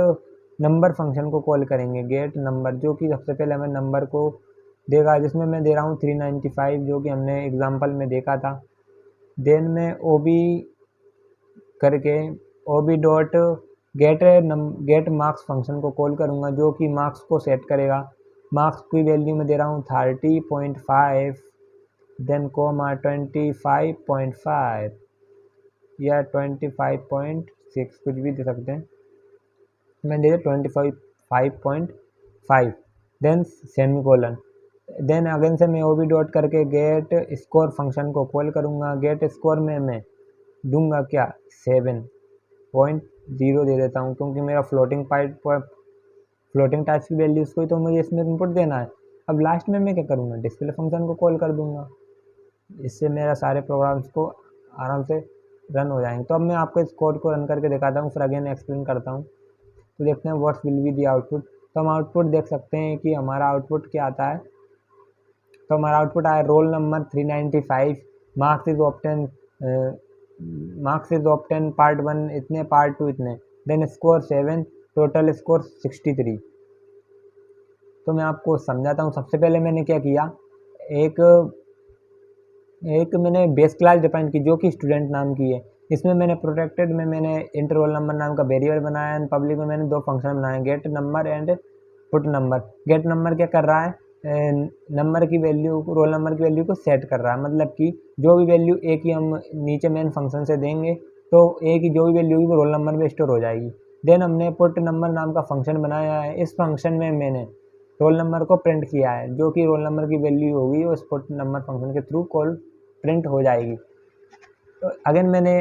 नंबर फंक्शन को कॉल करेंगे, गेट नंबर, जो कि सबसे पहले हमें नंबर को देगा, जिसमें मैं दे रहा हूँ 395 जो कि हमने एग्जांपल में देखा था। देन मैं OB करके OB dot get marks function को कॉल करूँगा जो कि मार्क्स को सेट करेगा। मार्क्स की वैल्यू में दे रहा हूँ 30.5, देन कोमा 25.5 या 25.6 कुछ भी दे सकते हैं, मैं दे 25.5, देन सेमीकोलन। देन अगेन से मैं OB डॉट करके गेट स्कोर फंक्शन को कॉल करूँगा। गेट स्कोर में मैं दूंगा क्या, 7.0 दे देता हूँ, क्योंकि मेरा फ्लोटिंग टाइप्स की वैल्यूज़ को ही तो मुझे इसमें इनपुट देना है। अब लास्ट में मैं क्या करूँगा, डिस्प्ले फंक्शन को कॉल कर दूँगा, इससे मेरा सारे प्रोग्राम्स को आराम से रन हो जाएंगे। तो अब मैं आपको इस कोड को रन करके दिखाता हूँ, फिर अगेन एक्सप्लेन करता हूँ। तो देखते हैं what's will be the output. तो हम आउटपुट देख सकते हैं कि हमारा आउटपुट क्या आता है। तो हमारा आउटपुट आया roll number 395, marks is obtain part 1 इतने, पार्ट 2 इतने, देन स्कोर 7, टोटल स्कोर 63। तो मैं आपको समझाता हूँ। सबसे पहले मैंने क्या किया, एक मैंने बेस क्लास डिफाइन की जो कि स्टूडेंट नाम की है। इसमें मैंने प्रोटेक्टेड में मैंने इंट रोल नंबर नाम का वेरिएबल बनाया, एंड पब्लिक में मैंने 2 फंक्शन बनाए, get number and put number. Get number क्या कर रहा है, नंबर की वैल्यू, रोल नंबर की वैल्यू को सेट कर रहा है, मतलब कि जो भी वैल्यू ए की हम नीचे मेन फंक्शन से देंगे तो ए की जो भी वैल्यू होगी वो रोल नंबर में स्टोर हो जाएगी। देन हमने पुट नंबर नाम का फंक्शन बनाया है। इस फंक्शन में मैंने रोल नंबर को प्रिंट किया है, जो कि रोल नंबर की वैल्यू होगी उस पुट नंबर फंक्शन के थ्रू कॉल प्रिंट हो जाएगी। तो अगेन मैंने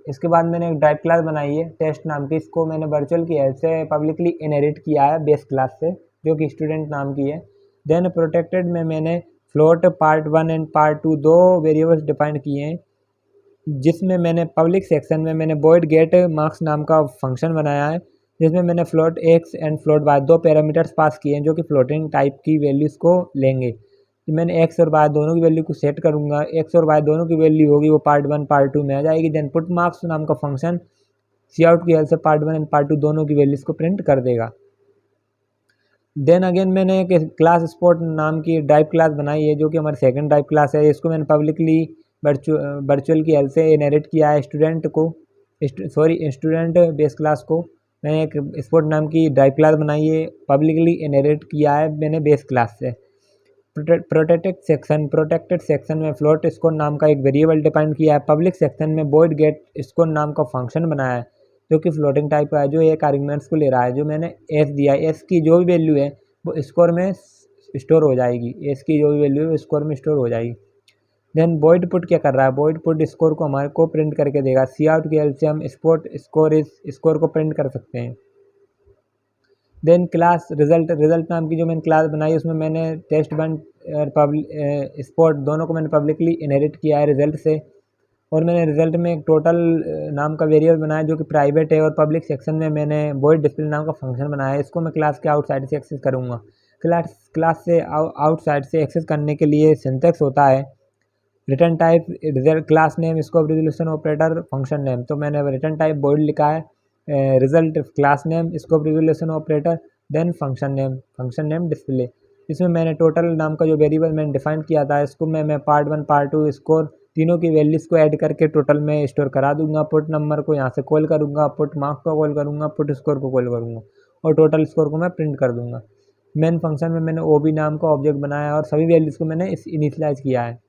इसके बाद मैंने एक ड्राइव क्लास बनाई है टेस्ट नाम की, इसको मैंने वर्चुअल की हेल्प से पब्लिकली इनहेरिट किया है बेस क्लास से, जो कि स्टूडेंट नाम की है। देन प्रोटेक्टेड में मैंने float part 1 and part 2 2 variables define किए हैं, जिसमें मैंने पब्लिक सेक्शन में मैंने वॉइड गेट मार्क्स नाम का फंक्शन बनाया है, जिसमें मैंने float x and float y 2 parameters pass किए हैं जो कि फ्लोटिंग टाइप की वैल्यूज़ को लेंगे। तो मैंने x और y दोनों की वैल्यू को सेट करूँगा, x और y दोनों की वैल्यू होगी वो पार्ट 1 पार्ट 2 में आ जाएगी। देन पुट मार्क्स नाम का फंक्शन सी आउट की हेल्प से पार्ट 1 एंड पार्ट 2 दोनों की वैल्यूज़ को प्रिंट कर देगा। देन अगेन मैंने एक क्लास स्पोर्ट नाम की ड्राइव क्लास बनाई है, जो कि हमारी सेकंड ड्राइव क्लास है। इसको मैंने पब्लिकली वर्चुअल की हेल्प से इनहेरिट किया है स्टूडेंट बेस क्लास को। मैंने एक स्पोर्ट नाम की ड्राइव क्लास बनाई है, पब्लिकली इनहेरिट किया है मैंने बेस क्लास से। प्रोटेक्टेड सेक्शन में फ्लोट स्कोर नाम का एक वेरिएबल डिफाइन किया है। पब्लिक सेक्शन में वॉइड गेट स्कोर नाम का फंक्शन बनाया है, जो कि फ्लोटिंग टाइप का है, जो एक आर्गुमेंट्स को ले रहा है। जो मैंने एस दिया है, एस की जो भी वैल्यू है वो स्कोर में स्टोर हो जाएगी। एस की जो भी वैल्यू है वो स्कोर में स्टोर हो जाएगी। देन वॉइड पुट क्या कर रहा है, वॉइड पुट स्कोर को हमारे को प्रिंट करके देगा। सी आउट की हेल्प से हम स्कोर को प्रिंट कर सकते हैं। देन क्लास रिजल्ट नाम की जो मैंने क्लास बनाई, उसमें मैंने टेस्ट1 स्पोर्ट दोनों को मैंने पब्लिकली इनहेरिट किया है रिजल्ट से। और मैंने रिजल्ट में एक टोटल नाम का वेरिएबल बनाया, जो कि प्राइवेट है। और पब्लिक सेक्शन में मैंने वॉइड डिस्प्ले नाम का फंक्शन बनाया है। इसको मैं क्लास के आउटसाइड से एक्सेस करूँगा। क्लास से आउटसाइड से एक्सेस करने के लिए सिंटैक्स होता है return type result class name scope resolution operator function name. तो मैंने रिटर्न टाइप वॉइड लिखा है, result class name scope resolution operator, then function name display. इसमें मैंने टोटल नाम का जो वेरिएबल मैंने डिफाइन किया था, इसको मैं पार्ट 1 पार्ट 2 स्कोर तीनों की वैल्यूज़ को ऐड करके टोटल में स्टोर करा दूंगा। पुट नंबर को यहाँ से कॉल करूँगा, पुट मार्क्स को कॉल करूँगा, पुट स्कोर को कॉल करूँगा और टोटल स्कोर को मैं प्रिंट कर दूँगा। मेन फंक्शन में मैंने ओबी नाम का ऑब्जेक्ट बनाया और सभी वैल्यूज़ को मैंने इनिशियलाइज किया है।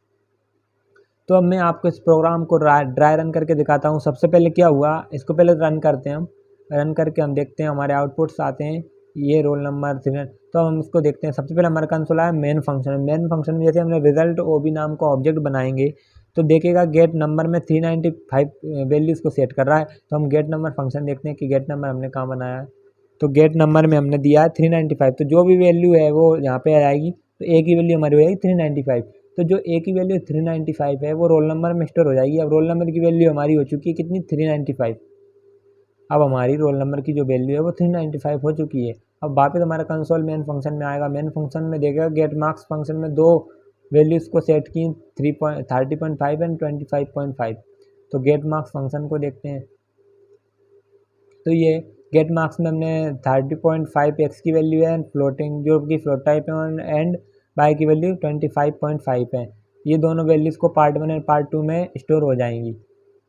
तो अब मैं आपको इस प्रोग्राम को ड्राई रन करके दिखाता हूँ। सबसे पहले क्या हुआ, इसको पहले रन करते हैं। हम रन करके हम देखते हैं हमारे आउटपुट्स आते हैं, ये रोल नंबर 3। तो हम इसको देखते हैं। सबसे पहले हमारा कंसोल आया मेन फंक्शन में जैसे हमने रिजल्ट ओबी नाम का ऑब्जेक्ट बनाएंगे तो देखेगा गेट नंबर में 395 वैल्यूज़ को सेट कर रहा है। तो हम गेट नंबर फंक्शन देखते हैं कि गेट नंबर हमने कहाँ बनाया है। तो गेट नंबर में हमने दिया है 395। तो जो भी वैल्यू है वो यहाँ पे आ जाएगी। तो ए की वैल्यू हमारी हो जाएगी 395। तो जो ए की वैल्यू 395 है वो रोल नंबर में स्टोर हो जाएगी। अब रोल नंबर की वैल्यू हमारी हो चुकी है कितनी, 395। अब हमारी रोल नंबर की जो वैल्यू है वो 395 हो चुकी है। अब वापस हमारा कंसोल मेन फंक्शन में आएगा। मेन फंक्शन में देखेगा गेट मार्क्स फंक्शन में दो वैल्यूज़ को सेट की 30.5 एंड 25.5। तो गेट मार्क्स फंक्शन को देखते हैं। तो ये गेट मार्क्स में हमने 30.5 एक्स की वैल्यू है, फ्लोटिंग जो कि फ्लोट टाइप है, एंड वाई की वैल्यू 25.5 है। ये दोनों वैल्यूज़ को पार्ट 1 एंड पार्ट 2 में स्टोर हो जाएंगी।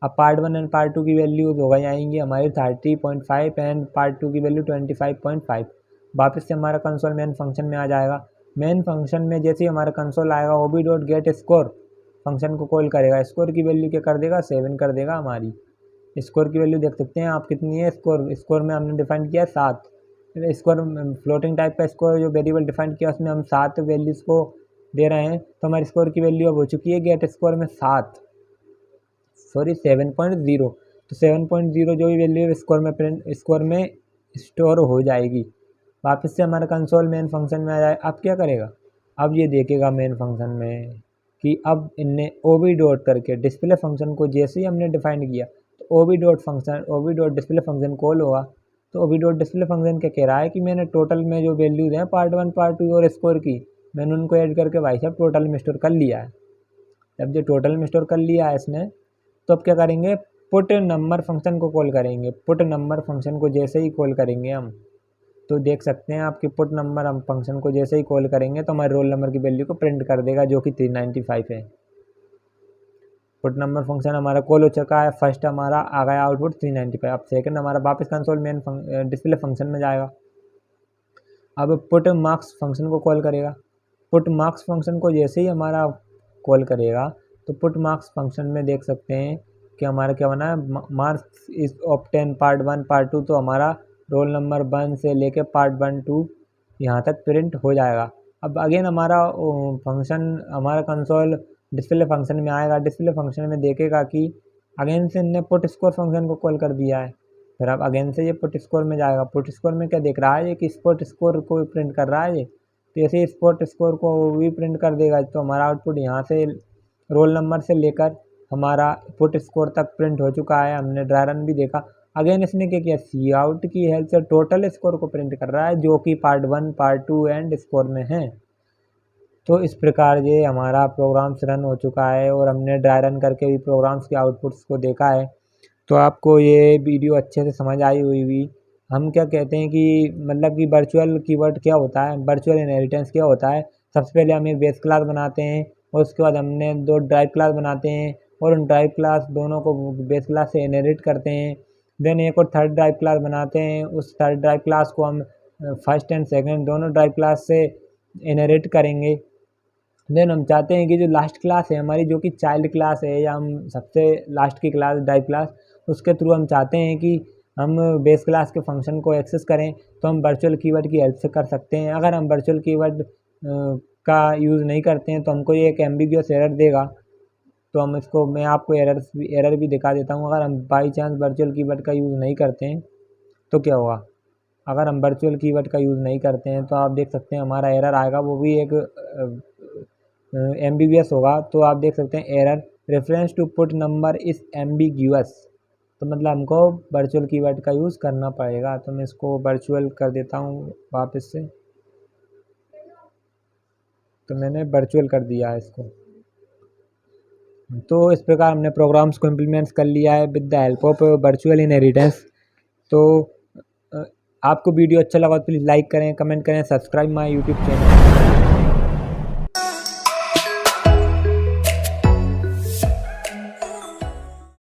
अब पार्ट 1 एंड पार्ट 2 की वैल्यूज हो जाएंगी हमारी 30.5 एंड पार्ट 2 की वैल्यू 25.5। वापस से हमारा कंसोल मेन फंक्शन में आ जाएगा। मेन फंक्शन में जैसे ही हमारा कंसोल आएगा ओबी डॉट गेट स्कोर फंक्शन को कॉल करेगा। स्कोर की वैल्यू क्या कर देगा, 7 कर देगा। हमारी स्कोर की वैल्यू देख सकते हैं आप कितनी है। स्कोर में हमने डिफाइन किया है 7। स्कोर फ्लोटिंग टाइप का स्कोर जो वेरिएबल डिफाइन किया उसमें हम 7 वैल्यूज़ को दे रहे हैं। तो हमारी स्कोर की वैल्यू अब हो चुकी है गेट स्कोर में 7.0। तो 7.0 जो भी वैल्यू है स्कोर में स्टोर हो जाएगी। वापस से हमारा कंसोल मेन फंक्शन में आ जाए। अब क्या करेगा, अब ये देखेगा मेन फंक्शन में कि अब इनने ओबी डॉट करके डिस्प्ले फंक्शन को जैसे ही हमने डिफाइन किया तो ओबी डॉट डिस्प्ले फंक्शन कॉल होगा। तो ओबी डॉट डिस्प्ले फंक्शन क्या कह रहा है कि मैंने टोटल में जो वैल्यूज़ हैं पार्ट 1 पार्ट 2 और स्कोर की, मैंने उनको ऐड करके भाई साहब टोटल में स्टोर कर लिया है। जब जो टोटल में स्टोर कर लिया है इसने, तो अब क्या करेंगे, पुट नंबर फंक्शन को कॉल करेंगे। पुट नंबर फंक्शन को जैसे ही कॉल करेंगे हम, तो देख सकते हैं आपकी पुट नंबर हम फंक्शन को जैसे ही कॉल करेंगे तो हमारे रोल नंबर की वैल्यू को प्रिंट कर देगा, जो कि 395 है। पुट नंबर फंक्शन हमारा कॉल हो चुका है। फर्स्ट हमारा आ गया आउटपुट 395। अब सेकंड हमारा वापस कंसोल मेन डिस्प्ले फंक्शन में जाएगा। अब पुट मार्क्स फंक्शन को कॉल करेगा। पुट मार्क्स फंक्शन को जैसे ही हमारा कॉल करेगा तो पुट मार्क्स फंक्शन में देख सकते हैं कि हमारा क्या बना है, marks is obtain part 1 part 2। तो हमारा रोल नंबर 1 से लेके पार्ट 1 2 यहाँ तक प्रिंट हो जाएगा। अब अगेन हमारा फंक्शन हमारा कंसोल डिस्प्ले फंक्शन में आएगा। डिस्प्ले फंक्शन में देखेगा कि अगेन से इनने पुट स्कोर फंक्शन को कॉल कर दिया है। फिर अब अगेन से ये पुट स्कोर में जाएगा। पुट स्कोर में क्या देख रहा है ये कि स्पोर्ट स्कोर को प्रिंट कर रहा है ये। तो ऐसे ही स्पोर्ट स्कोर को भी प्रिंट कर देगा। तो हमारा आउटपुट यहाँ से रोल नंबर से लेकर हमारा पुट स्कोर तक प्रिंट हो चुका है। हमने ड्राई रन भी देखा। अगेन इसने क्या किया, सी आउट की हेल्प से टोटल स्कोर को प्रिंट कर रहा है, जो कि पार्ट 1 पार्ट 2 एंड स्कोर में है। तो इस प्रकार ये हमारा प्रोग्राम्स रन हो चुका है और हमने ड्राई रन करके भी प्रोग्राम्स के आउटपुट्स को देखा है। तो आपको ये वीडियो अच्छे से समझ आई हुई हम क्या कहते हैं कि मतलब कि वर्चुअल कीवर्ड क्या होता है, वर्चुअल इनहेरिटेंस क्या होता है। सबसे पहले हम एक बेस क्लास बनाते हैं और उसके बाद हमने 2 ड्राइव क्लास बनाते हैं और उन ड्राइव क्लास दोनों को बेस क्लास से इनहेरिट करते हैं। देन एक और थर्ड ड्राइव क्लास बनाते हैं, उस थर्ड ड्राइव क्लास को हम फर्स्ट एंड सेकंड दोनों ड्राइव क्लास से इनहेरिट करेंगे। देन हम चाहते हैं कि जो लास्ट क्लास है हमारी, जो कि चाइल्ड क्लास है या हम सबसे लास्ट की क्लास ड्राइव क्लास, उसके थ्रू हम चाहते हैं कि हम बेस क्लास के फंक्शन को एक्सेस करें, तो हम वर्चुअल कीवर्ड की हेल्प से कर सकते हैं। अगर हम वर्चुअल कीवर्ड का यूज़ नहीं करते हैं तो हमको ये एक एम्बिगुअस एरर देगा। तो हम इसको, मैं आपको एरर भी दिखा देता हूँ। अगर हम बाई चांस वर्चुअल कीवर्ड का यूज़ नहीं करते हैं तो क्या होगा। अगर हम वर्चुअल कीवर्ड का यूज़ नहीं करते हैं तो आप देख सकते हैं हमारा एरर आएगा, वो भी एक एम्बिगुअस होगा। तो आप देख सकते हैं error reference to put number is ambiguous, तो मतलब हमको वर्चुअल कीवर्ड का यूज़ करना पड़ेगा। तो मैं इसको वर्चुअल कर देता हूँ वापस से, तो मैंने वर्चुअल कर दिया है इसको। तो इस प्रकार हमने प्रोग्राम्स को इम्प्लीमेंट कर लिया है with the help of virtual inheritance. तो आपको वीडियो अच्छा लगा तो प्लीज़ लाइक करें, कमेंट करें, सब्सक्राइब माय यूट्यूब चैनल।